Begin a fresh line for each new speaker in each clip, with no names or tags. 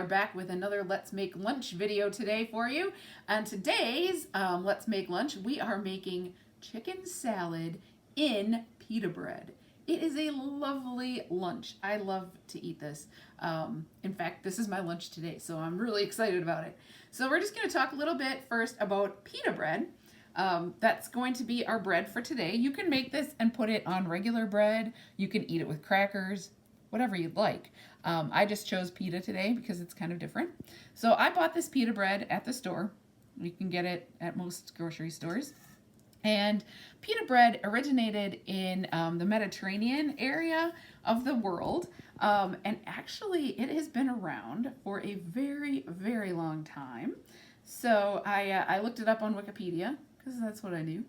back with another Let's Make Lunch video today for you. And today's Let's Make Lunch, we are making chicken salad in pita bread. It is a lovely lunch. I love to eat this. In fact, this is my lunch today, so I'm really excited about it. So we're just going to talk a little bit first about pita bread. That's going to be our bread for today. You can make this and put it on regular bread. You can eat it with crackers, whatever you'd like. I just chose pita today because it's kind of different. So I bought this pita bread at the store. You can get it at most grocery stores. And pita bread originated in the Mediterranean area of the world. And actually it has been around for a very, very long time. So I looked it up on Wikipedia because that's what I do.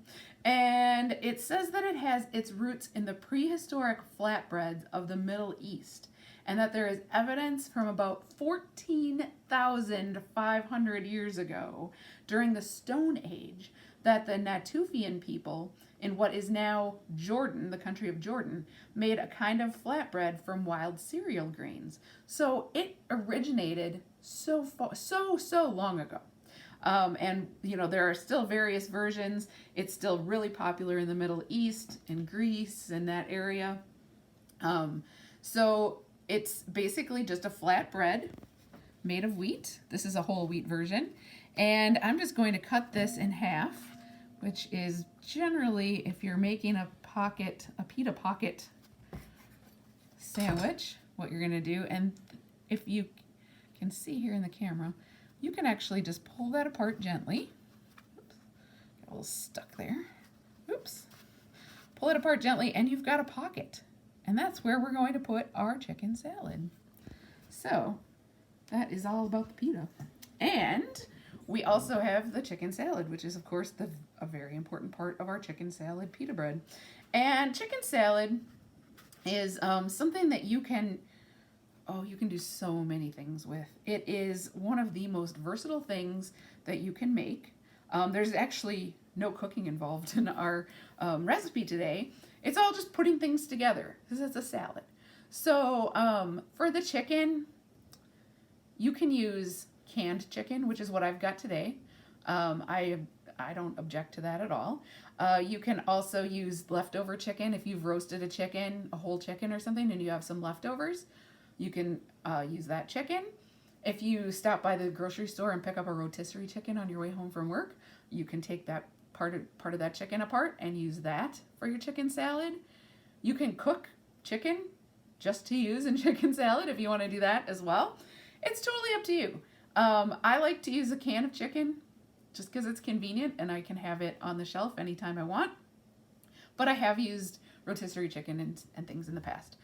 And it says that it has its roots in the prehistoric flatbreads of the Middle East, and that there is evidence from about 14,500 years ago during the Stone Age that the Natufian people in what is now Jordan, the country of Jordan, made a kind of flatbread from wild cereal grains. So it originated so long ago. And you know, there are still various versions. It's still really popular in the Middle East, in Greece, and that area. So it's basically just a flat bread made of wheat. This is a whole wheat version. And I'm just going to cut this in half, which is generally, if you're making a pita pocket sandwich, what you're gonna do. And if you can see here in the camera, you can actually just pull that apart gently. Oops, got a little stuck there. Oops. Pull it apart gently and you've got a pocket. And that's where we're going to put our chicken salad. So that is all about the pita. And we also have the chicken salad, which is of course a very important part of our chicken salad pita bread. And chicken salad is something that you can do so many things with. It is one of the most versatile things that you can make. There's actually no cooking involved in our recipe today. It's all just putting things together because it's a salad. So for the chicken, you can use canned chicken, which is what I've got today. I don't object to that at all. You can also use leftover chicken. If you've roasted a whole chicken or something, and you have some leftovers, you can use that chicken. If you stop by the grocery store and pick up a rotisserie chicken on your way home from work, you can take that part of that chicken apart and use that for your chicken salad. You can cook chicken just to use in chicken salad if you want to do that as well. It's totally up to you. I like to use a can of chicken just because it's convenient and I can have it on the shelf anytime I want. But I have used rotisserie chicken and things in the past.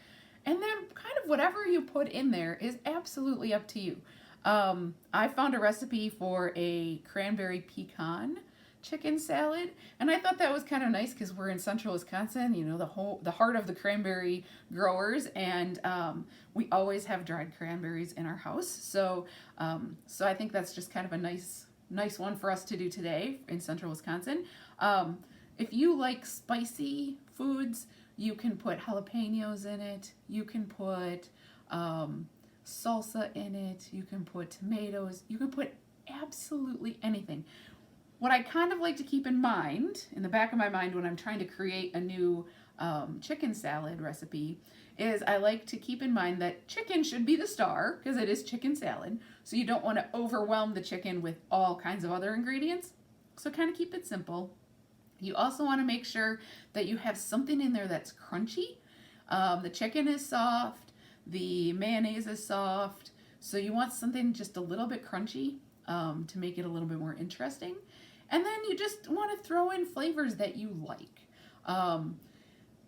And then kind of whatever you put in there is absolutely up to you. I found a recipe for a cranberry pecan chicken salad, and I thought that was kind of nice because we're in central Wisconsin, you know, the heart of the cranberry growers, and we always have dried cranberries in our house. So I think that's just kind of a nice one for us to do today in central Wisconsin. If you like spicy foods, you can put jalapenos in it, you can put salsa in it, you can put tomatoes, you can put absolutely anything. What I kind of like to keep in mind, in the back of my mind when I'm trying to create a new chicken salad recipe, is I like to keep in mind that chicken should be the star, because it is chicken salad, so you don't want to overwhelm the chicken with all kinds of other ingredients, so kind of keep it simple. You also want to make sure that you have something in there that's crunchy. The chicken is soft, the mayonnaise is soft, so you want something just a little bit crunchy to make it a little bit more interesting. And then you just want to throw in flavors that you like.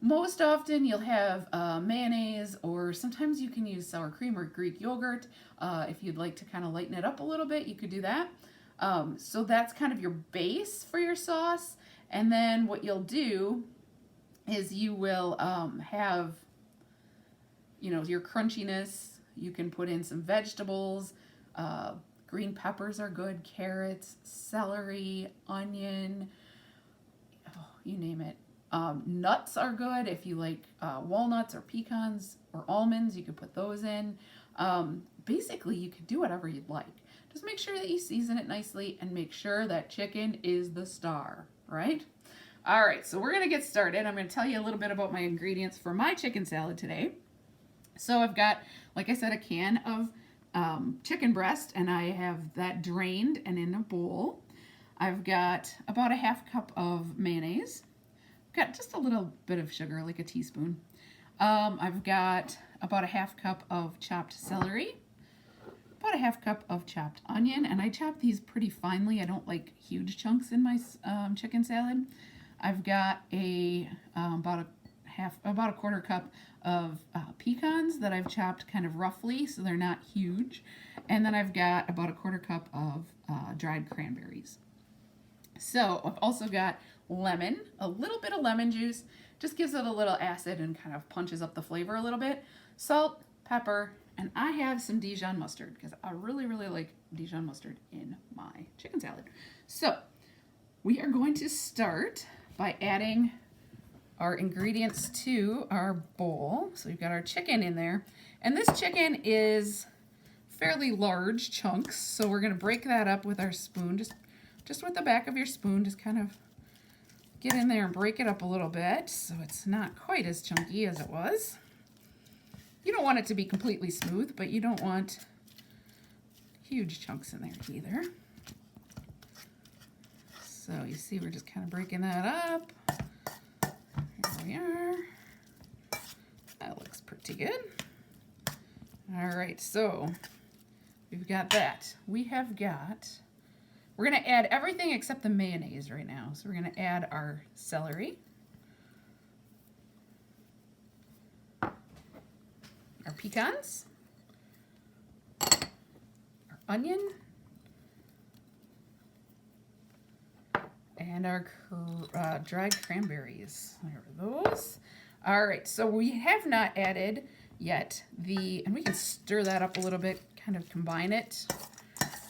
Most often you'll have mayonnaise, or sometimes you can use sour cream or Greek yogurt. If you'd like to kind of lighten it up a little bit, you could do that. So that's kind of your base for your sauce. And then what you'll do is you will have, you know, your crunchiness. You can put in some vegetables. Green peppers are good, carrots, celery, onion, you name it. Nuts are good. If you like walnuts or pecans or almonds, you can put those in. basically you can do whatever you'd like. Just make sure that you season it nicely and make sure that chicken is the star, right? All right, so we're gonna get started. I'm gonna tell you a little bit about my ingredients for my chicken salad today. So I've got, like I said, a can of chicken breast, and I have that drained and in a bowl. I've got about a half cup of mayonnaise. I've got just a little bit of sugar, like a teaspoon. I've got about a half cup of chopped celery, about a half cup of chopped onion, and I chop these pretty finely. I don't like huge chunks in my chicken salad. I've got about a quarter cup of pecans that I've chopped kind of roughly so they're not huge, and then I've got about a quarter cup of dried cranberries. So I've also got lemon, a little bit of lemon juice, just gives it a little acid and kind of punches up the flavor a little bit. Salt, pepper, and I have some Dijon mustard because I really, really like Dijon mustard in my chicken salad. So we are going to start by adding our ingredients to our bowl. So we've got our chicken in there, and this chicken is fairly large chunks, so we're going to break that up with our spoon, just with the back of your spoon, just kind of get in there and break it up a little bit so it's not quite as chunky as it was. You don't want it to be completely smooth, but you don't want huge chunks in there either. So you see we're just kind of breaking that up. Here we are. That looks pretty good. All right, so we've got that. We're gonna add everything except the mayonnaise right now. So we're gonna add our celery, our pecans, our onion, and our dried cranberries. There are those. All right, so we have not added yet and we can stir that up a little bit, kind of combine it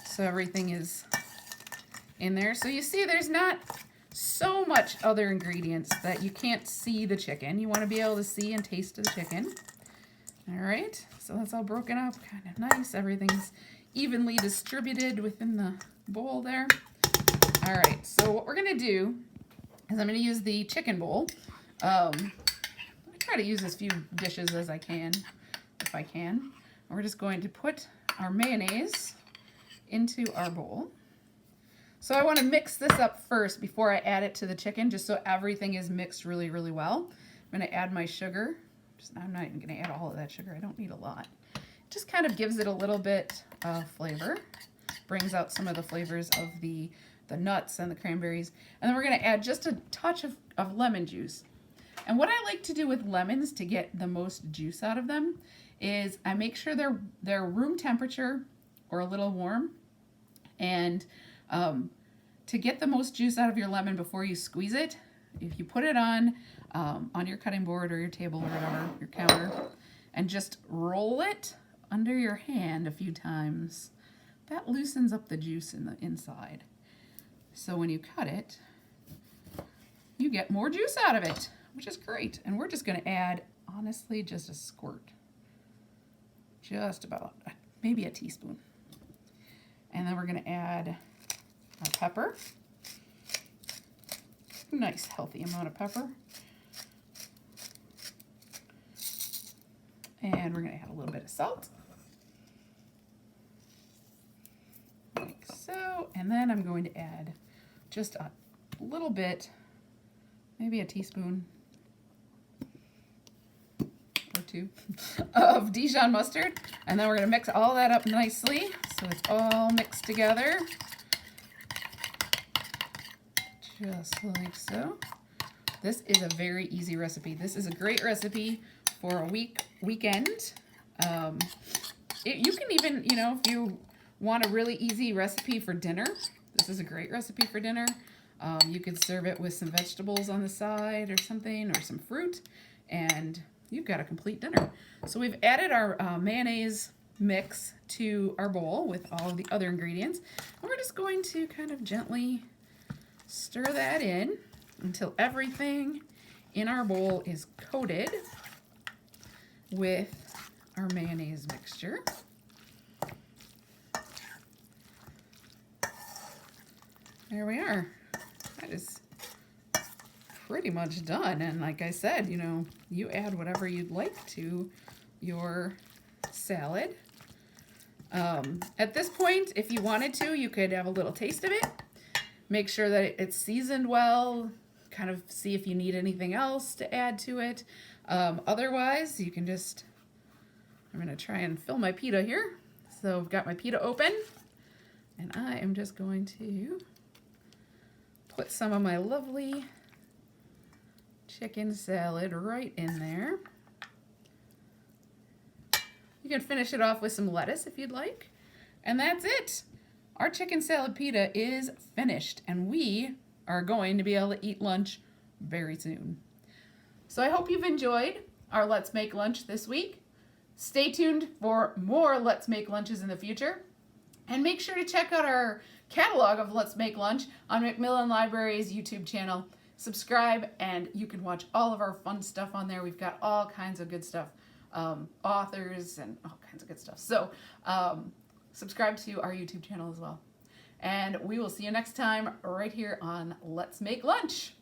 so everything is in there. So you see there's not so much other ingredients that you can't see the chicken. You want to be able to see and taste the chicken. All right, so that's all broken up, kind of nice. Everything's evenly distributed within the bowl there. All right, so what we're gonna do is I'm gonna use the chicken bowl. I try to use as few dishes as I can, if I can. And we're just going to put our mayonnaise into our bowl. So I want to mix this up first before I add it to the chicken, just so everything is mixed really, really well. I'm going to add my sugar. I'm not even going to add all of that sugar. I don't need a lot. It just kind of gives it a little bit of flavor. Brings out some of the flavors of the nuts and the cranberries. And then we're going to add just a touch of lemon juice. And what I like to do with lemons to get the most juice out of them is I make sure they're room temperature or a little warm. And to get the most juice out of your lemon before you squeeze it, if you put it on your cutting board or your table or whatever, your counter, and just roll it under your hand a few times, that loosens up the juice in the inside. So when you cut it, you get more juice out of it, which is great. And we're just going to add, honestly, just a squirt. Just about, maybe a teaspoon. And then we're going to add our pepper. Nice, healthy amount of pepper. And we're going to add a little bit of salt. Like so. And then I'm going to add just a little bit, maybe a teaspoon or two of Dijon mustard. And then we're going to mix all that up nicely so it's all mixed together. Just like so. This is a very easy recipe. This is a great recipe for a weekend. You can even, if you want a really easy recipe for dinner, this is a great recipe for dinner. You could serve it with some vegetables on the side or something, or some fruit, and you've got a complete dinner. So we've added our mayonnaise mix to our bowl with all of the other ingredients, and we're just going to kind of gently stir that in until everything in our bowl is coated with our mayonnaise mixture. there we are. That is pretty much done. And like I said, you know, you add whatever you'd like to your salad. At this point, if you wanted to, you could have a little taste of it. Make sure that it's seasoned well, kind of see if you need anything else to add to it. Otherwise, you can just, I'm gonna try and fill my pita here. So I've got my pita open, and I am just going to put some of my lovely chicken salad right in there. You can finish it off with some lettuce if you'd like. And that's it. Our chicken salad pita is finished, and we are going to be able to eat lunch very soon. So I hope you've enjoyed our Let's Make Lunch this week. Stay tuned for more Let's Make Lunches in the future. And make sure to check out our catalog of Let's Make Lunch on McMillan Library's YouTube channel. Subscribe, and you can watch all of our fun stuff on there. We've got all kinds of good stuff. Authors and all kinds of good stuff. So subscribe to our YouTube channel as well. And we will see you next time right here on Let's Make Lunch.